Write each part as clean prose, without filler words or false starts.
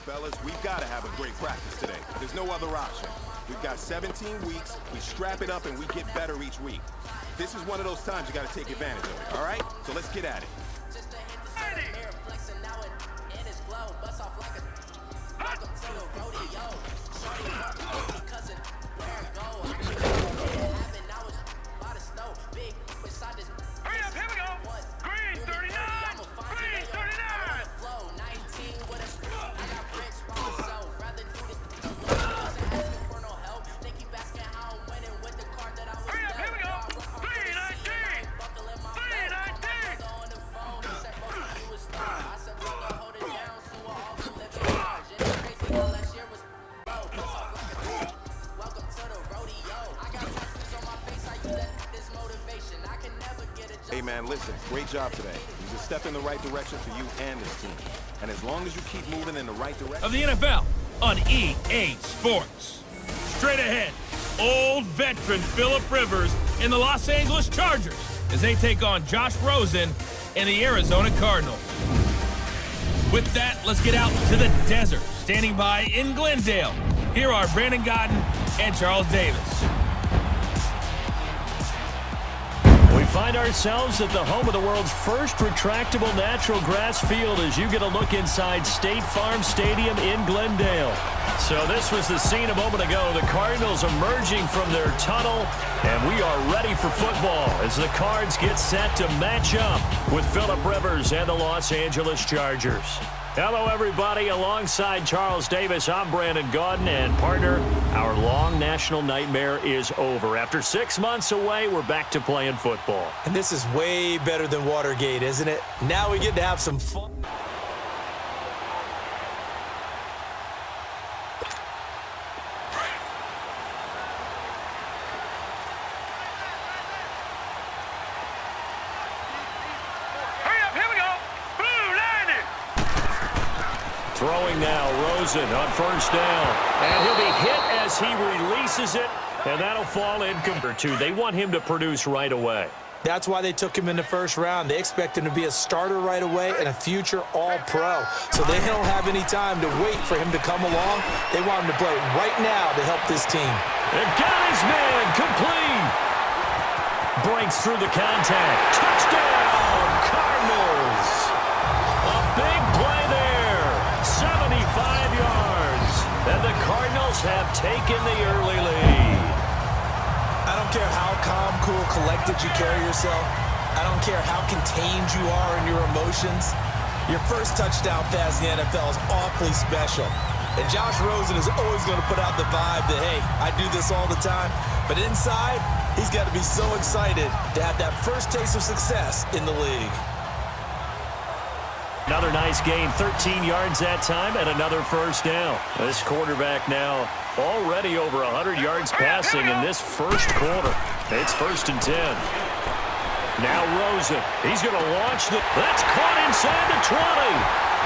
Fellas, we've got to have a great practice today. There's no other option. We've got 17 weeks, we strap it up and we get better each week. This is one of those times you got to take advantage of it, all right? So let's get at it. Hey man, listen, great job today. It was a step in the right direction for you and this team. And as long as you keep moving in the right direction... Of the NFL on EA Sports. Straight ahead, old veteran Phillip Rivers in the Los Angeles Chargers as they take on Josh Rosen and the Arizona Cardinals. With that, let's get out to the desert. Standing by in Glendale, here are Brandon Godden and Charles Davis. We find ourselves at the home of the world's first retractable natural grass field as you get a look inside State Farm Stadium in Glendale. So this was the scene a moment ago. The Cardinals emerging from their tunnel, and we are ready for football as the Cards get set to match up with Phillip Rivers and the Los Angeles Chargers. Hello, everybody. Alongside Charles Davis, I'm Brandon Godden, and partner, our long national nightmare is over. After 6 months away, we're back to playing football. And this is way better than Watergate, isn't it? Now we get to have some fun. Throwing now, Rosen on first down. And he'll be hit as he releases it, and that'll fall in compared to. They want him to produce right away. That's why they took him in the first round. They expect him to be a starter right away and a future All-Pro. So they don't have any time to wait for him to come along. They want him to play right now to help this team. They've got his man complete. Breaks through the contact. Touchdown, Cardinals. A big play there. 75 yards. And the Cardinals have taken the early lead. I don't care how calm, cool, collected you carry yourself. I don't care how contained you are in your emotions. Your first touchdown pass in the NFL is awfully special. And Josh Rosen is always going to put out the vibe that, hey, I do this all the time. But inside, he's got to be so excited to have that first taste of success in the league. Another nice gain, 13 yards that time, and another first down. This quarterback now already over 100 yards passing in this first quarter. It's 1st and 10. Now Rosen, he's going to launch the... That's caught inside the 20.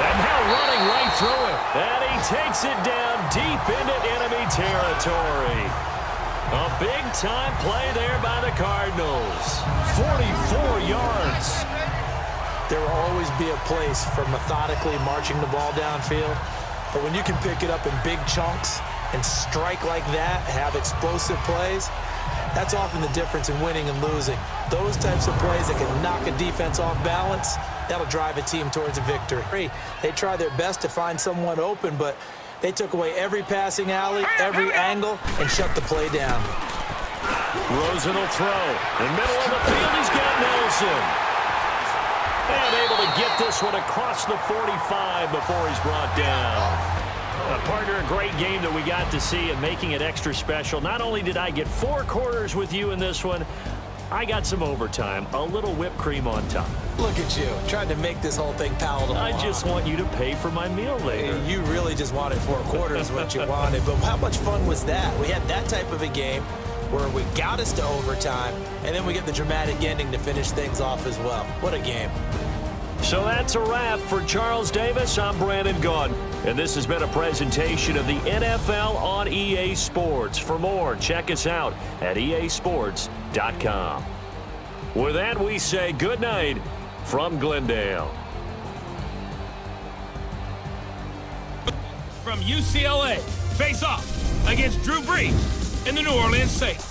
And now running right through it. And he takes it down deep into enemy territory. A big-time play there by the Cardinals. 44 yards. There will always be a place for methodically marching the ball downfield. But when you can pick it up in big chunks and strike like that, have explosive plays, that's often the difference in winning and losing. Those types of plays that can knock a defense off balance, that'll drive a team towards a victory. They try their best to find someone open, but they took away every passing alley, every angle, and shut the play down. Rosen will throw. In the middle of the field, he's got Nelson. And able to get this one across the 45 before he's brought down. Partner, a great game that we got to see and making it extra special. Not only did I get 4 quarters with you in this one, I got some overtime, a little whipped cream on top. Look at you, trying to make this whole thing palatable. I just want you to pay for my meal later. You really just wanted 4 quarters what you wanted, but how much fun was that? We had that type of a game where we got us to overtime, and then we get the dramatic ending to finish things off as well. What a game. So that's a wrap for Charles Davis. I'm Brandon Godden, and this has been a presentation of the NFL on EA Sports. For more, check us out at easports.com. With that, we say good night from Glendale. from UCLA face off against Drew Brees and the New Orleans Saints.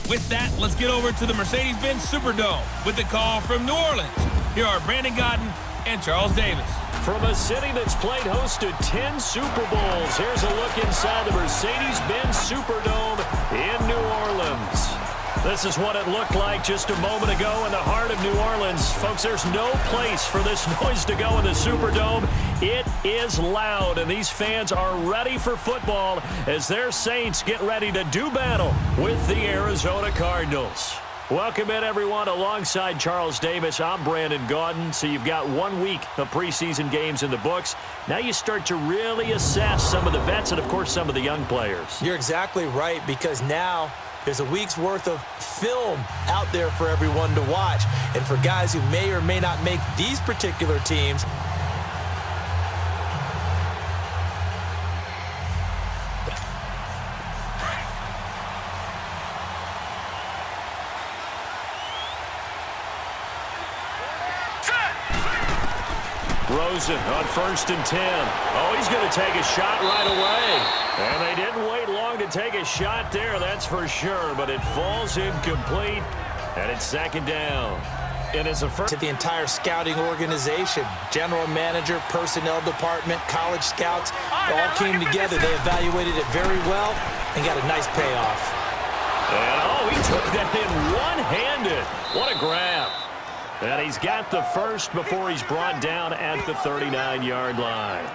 With that, let's get over to the Mercedes-Benz Superdome with the call from New Orleans. Here are Brandon Gaudin and Charles Davis. From a city that's played host to 10 Super Bowls, here's a look inside the Mercedes-Benz Superdome in New Orleans. This is what it looked like just a moment ago in the heart of New Orleans. Folks, there's no place for this noise to go in the Superdome. It is loud, and these fans are ready for football as their Saints get ready to do battle with the Arizona Cardinals. Welcome in, everyone. Alongside Charles Davis, I'm Brandon Gaudin. So you've got 1 week of preseason games in the books. Now you start to really assess some of the vets and, of course, some of the young players. You're exactly right, because now there's a week's worth of film out there for everyone to watch. And for guys who may or may not make these particular teams, Rosen on 1st and 10. Oh, he's going to take a shot right away. And they didn't wait long to take a shot there, that's for sure. But it falls incomplete, and it's 2nd down. And it's a first to the entire scouting organization, general manager, personnel department, college scouts, they all came together. They evaluated it very well and got a nice payoff. And, oh, he took that in one-handed. What a grab. And he's got the first before he's brought down at the 39-yard line.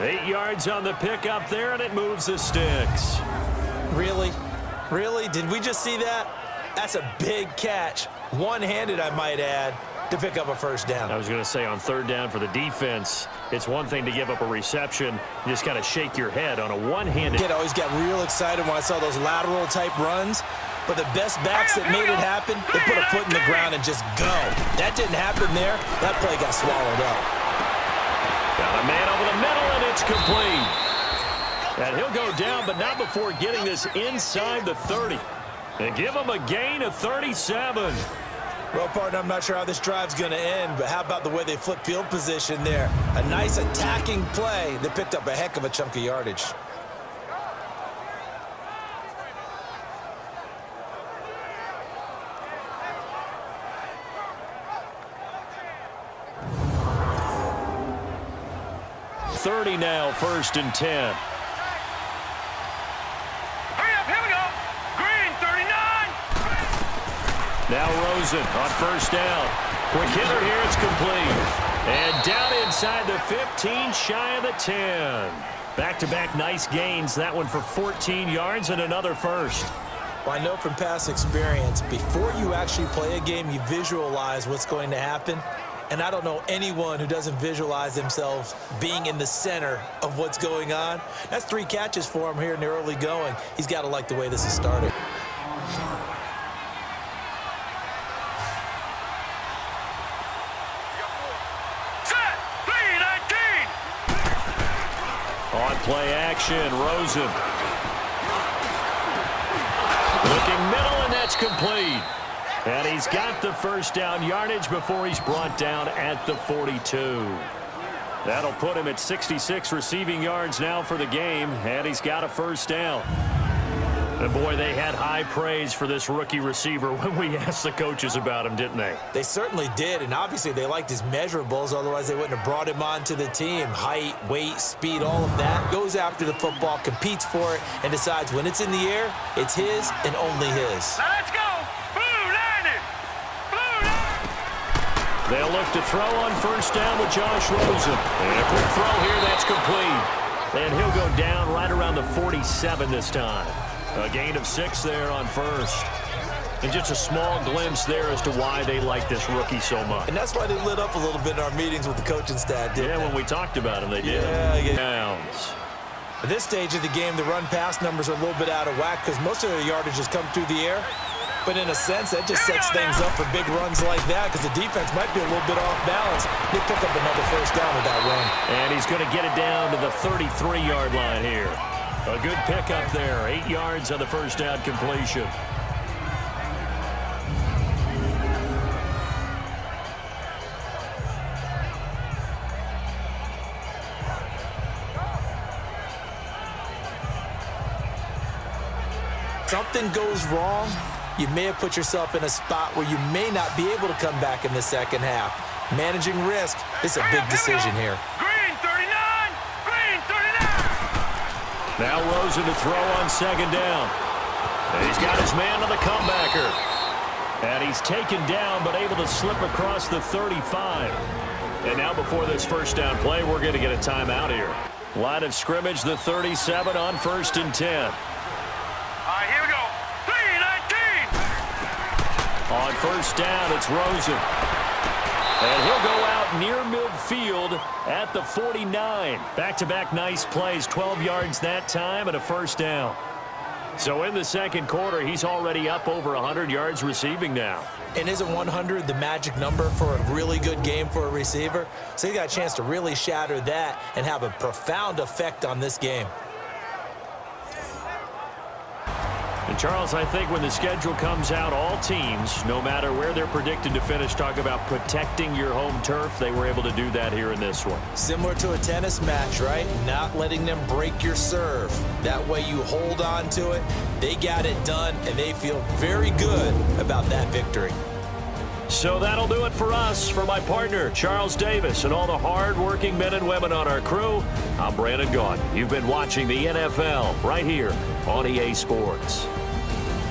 8 yards on the pickup there, and it moves the sticks. Really? Really? Did we just see that? That's a big catch. One-handed, I might add, to pick up a first down. I was going to say on 3rd down for the defense, it's one thing to give up a reception. You just got to shake your head on a one-handed. Kid always got real excited when I saw those lateral-type runs. But the best backs that made it happen, they put a foot in the ground and just go. That didn't happen there. That play got swallowed up. Got a man over the middle, and it's complete. And he'll go down, but not before getting this inside the 30. And give him a gain of 37. Well, partner, I'm not sure how this drive's going to end, but how about the way they flip field position there? A nice attacking play that picked up a heck of a chunk of yardage. .30 now, 1st and 10. Hurry up, here we go. Green, 39. Now Rosen on 1st down. Quick hitter here, it's complete. And down inside the 15, shy of the 10. Back-to-back nice gains. That one for 14 yards and another first. Well, I know from past experience, before you actually play a game, you visualize what's going to happen. And I don't know anyone who doesn't visualize themselves being in the center of what's going on. That's 3 catches for him here in the early going. He's got to like the way this is started. Set, 3-19. On play action, Rosen. Looking middle, and that's complete. And he's got the first down yardage before he's brought down at the 42. That'll put him at 66 receiving yards now for the game, and he's got a first down. And boy, they had high praise for this rookie receiver when we asked the coaches about him, didn't they? They certainly did, and obviously they liked his measurables, otherwise they wouldn't have brought him onto the team. Height, weight, speed, all of that. Goes after the football, competes for it, and decides when it's in the air, it's his and only his. Now let's go. Blue landed. Blue landed. They'll look to throw on 1st down with Josh Rosen. And a quick throw here, that's complete. And he'll go down right around the 47 this time. A gain of 6 there on 1st. And just a small glimpse there as to why they like this rookie so much. And that's why they lit up a little bit in our meetings with the coaching staff, didn't they? When we talked about him, they did. Yeah. Downs. At this stage of the game, the run-pass numbers are a little bit out of whack because most of their yardage has come through the air. But in a sense, that just sets things up for big runs like that because the defense might be a little bit off balance. They pick up another first down with that run. And he's going to get it down to the 33-yard line here. A good pickup there. 8 yards on the first down completion. something goes wrong, you may have put yourself in a spot where you may not be able to come back in the second half. Managing risk is a big decision here. Green 39! Green 39! Now Rosen to throw on second down. And he's got his man on the comebacker. And he's taken down but able to slip across the 35. And now before this first down play, we're going to get a timeout here. Line of scrimmage, the 37 on 1st and 10. All right, here we go. 3-19! On first down, it's Rosen. And he'll go out near midfield at the 49. Back-to-back nice plays, 12 yards that time and a first down. So in the second quarter, he's already up over 100 yards receiving now. And isn't 100 the magic number for a really good game for a receiver? So he got a chance to really shatter that and have a profound effect on this game. And Charles, I think when the schedule comes out, all teams, no matter where they're predicted to finish, talk about protecting your home turf. They were able to do that here in this one. Similar to a tennis match, right? Not letting them break your serve. That way you hold on to it. They got it done, and they feel very good about that victory. So that'll do it for us. For my partner, Charles Davis, and all the hard-working men and women on our crew, I'm Brandon Gaudin. You've been watching the NFL right here on EA Sports.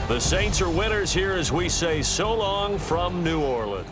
The Saints are winners here as we say so long from New Orleans.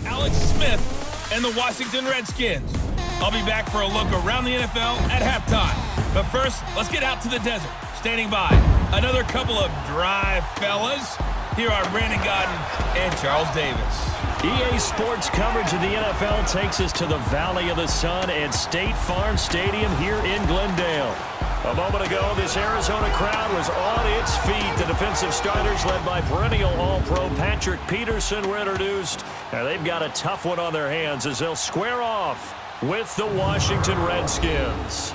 Alex Smith and the Washington Redskins. I'll be back for a look around the NFL at halftime. But first, let's get out to the desert. Standing by, another couple of dry fellas. Here are Brandon Gaudin and Charles Davis. EA Sports coverage of the NFL takes us to the Valley of the Sun and State Farm Stadium here in Glendale. A moment ago, this Arizona crowd was on its feet. The defensive starters, led by perennial All-Pro Patrick Peterson, were introduced. And they've got a tough one on their hands as they'll square off with the Washington Redskins.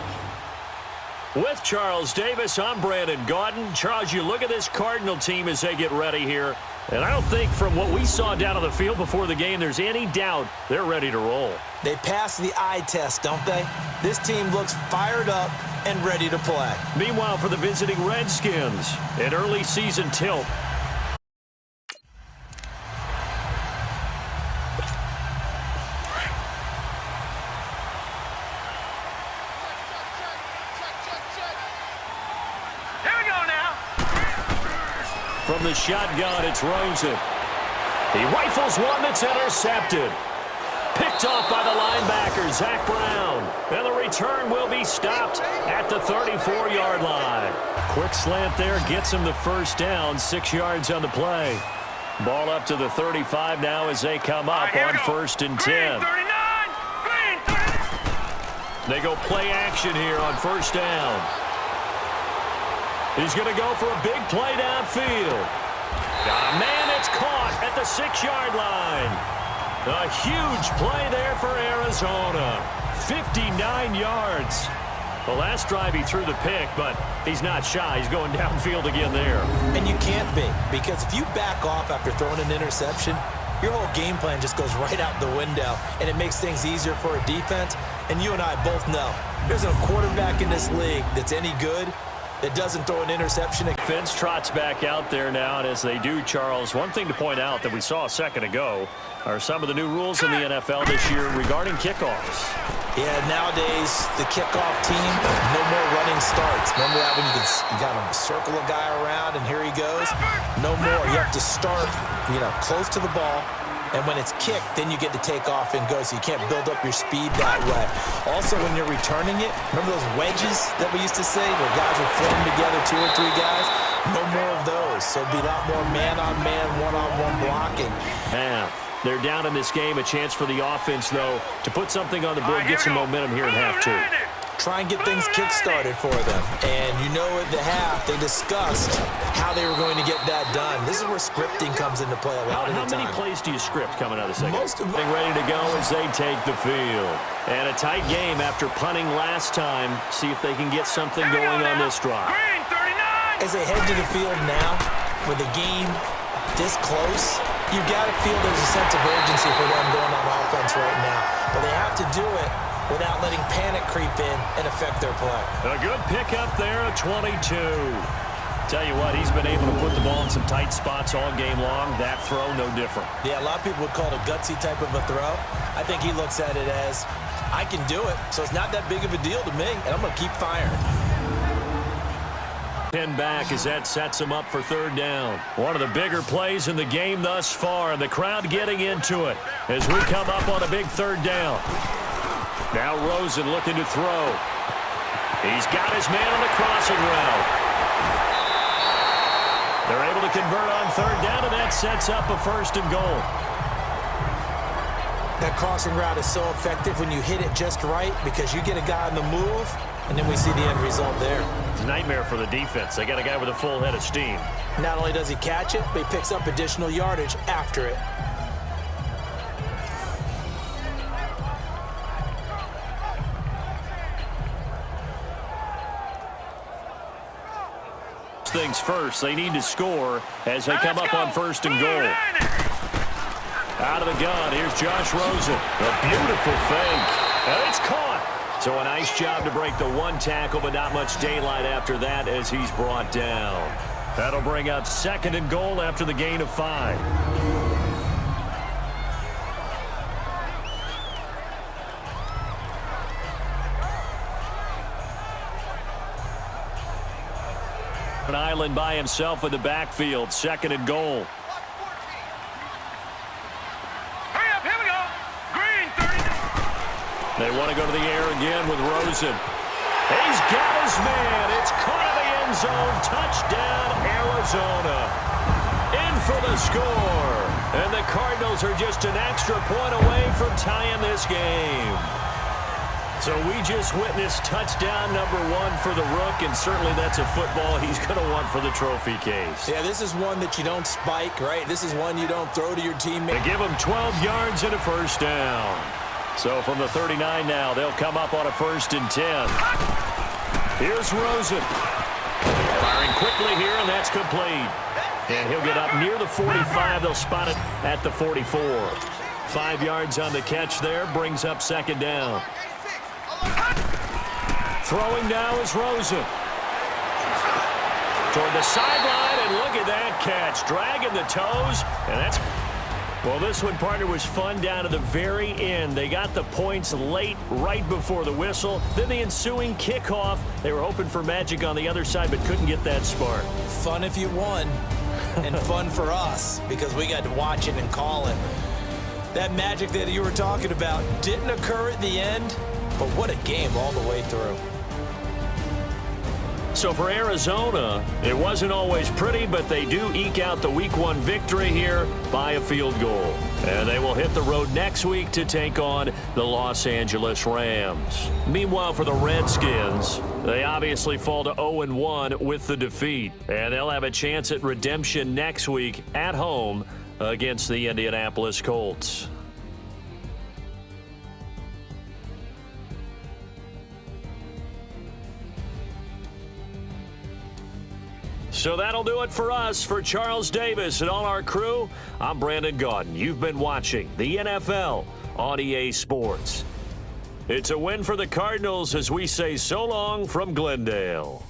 With Charles Davis, I'm Brandon Gaudin. Charles, you look at this Cardinal team as they get ready here. And I don't think from what we saw down on the field before the game, there's any doubt they're ready to roll. They pass the eye test, don't they? This team looks fired up and ready to play. Meanwhile, for the visiting Redskins, an early season tilt. From the shotgun, it's Rosen. He rifles one that's intercepted. Picked off by the linebacker, Zach Brown. And the return will be stopped at the 34-yard line. Quick slant there gets him the first down, 6 yards on the play. Ball up to the 35 now as they come up on 1st and 10. They go play action here on 1st down. He's going to go for a big play downfield. Man, it's caught at the 6-yard line. A huge play there for Arizona. 59 yards. The last drive he threw the pick, but he's not shy. He's going downfield again there. And you can't be, because if you back off after throwing an interception, your whole game plan just goes right out the window, and it makes things easier for a defense. And you and I both know there's a quarterback in this league that's any good that doesn't throw an interception. Vince trots back out there now, and as they do, Charles, one thing to point out that we saw a second ago are some of the new rules in the NFL this year regarding kickoffs. Yeah, nowadays, the kickoff team, no more running starts. Remember that when you got to circle a guy around, and here he goes? No more. You have to start, close to the ball. And when it's kicked, then you get to take off and go, so you can't build up your speed that way. Also, when you're returning it, remember those wedges that we used to say where guys would form together, 2 or 3 guys? No more of those. So it'll be a lot more man-on-man, one-on-one blocking. They're down in this game. A chance for the offense, though, to put something on the board, get some momentum here in half 2. Try and get things kick-started for them. And at the half, they discussed how they were going to get that done. This is where scripting comes into play a lot of the time. How many plays do you script coming out of the second? Most of them. Ready to go as they take the field. And a tight game after punting last time. See if they can get something going on this drive. As they head to the field now, with the game this close, you've got to feel there's a sense of urgency for them going on offense right now. But they have to do it without letting panic creep in and affect their play. A good pickup there at 22. Tell you what, he's been able to put the ball in some tight spots all game long. That throw, no different. Yeah, a lot of people would call it a gutsy type of a throw. I think he looks at it as, I can do it, so it's not that big of a deal to me, and I'm going to keep firing. Pin back as that sets him up for third down. One of the bigger plays in the game thus far, and the crowd getting into it as we come up on a big third down. Now Rosen looking to throw. He's got his man on the crossing route. They're able to convert on third down, and that sets up a first and goal. That crossing route is so effective when you hit it just right because you get a guy on the move, and then we see the end result there. It's a nightmare for the defense. They got a guy with a full head of steam. Not only does he catch it, but he picks up additional yardage after it. Things first, they need to score as they come up on first and goal. Out of the gun, here's Josh Rosen. A beautiful fake, and it's caught. So a nice job to break the one tackle, but not much daylight after that as he's brought down. That'll bring up second and goal after the gain of 5. An island by himself in the backfield, second and goal. Hurry up, here we go. Green, 30. They want to go to the air again with Rosen. He's got his man. It's caught in the end zone. Touchdown, Arizona. In for the score. And the Cardinals are just an extra point away from tying this game. So we just witnessed touchdown number 1 for the Rook, and certainly that's a football he's going to want for the trophy case. Yeah, this is one that you don't spike, right? This is one you don't throw to your teammate. They give him 12 yards and a first down. So from the 39 now, they'll come up on a first and 10. Here's Rosen. Firing quickly here, and that's complete. And he'll get up near the 45. They'll spot it at the 44. 5 yards on the catch there, brings up second down. Throwing now is Rosen. Toward the sideline, and look at that catch. Dragging the toes, and that's... Well, this one, partner, was fun down to the very end. They got the points late, right before the whistle. Then the ensuing kickoff. They were hoping for magic on the other side, but couldn't get that spark. Fun if you won, and fun for us, because we got to watch it and call it. That magic that you were talking about didn't occur at the end, but what a game all the way through. So for Arizona, it wasn't always pretty, but they do eke out the Week 1 victory here by a field goal. And they will hit the road next week to take on the Los Angeles Rams. Meanwhile, for the Redskins, they obviously fall to 0-1 with the defeat. And they'll have a chance at redemption next week at home against the Indianapolis Colts. So that'll do it for us. For Charles Davis and all our crew, I'm Brandon Gaudin. You've been watching the NFL on EA Sports. It's a win for the Cardinals as we say so long from Glendale.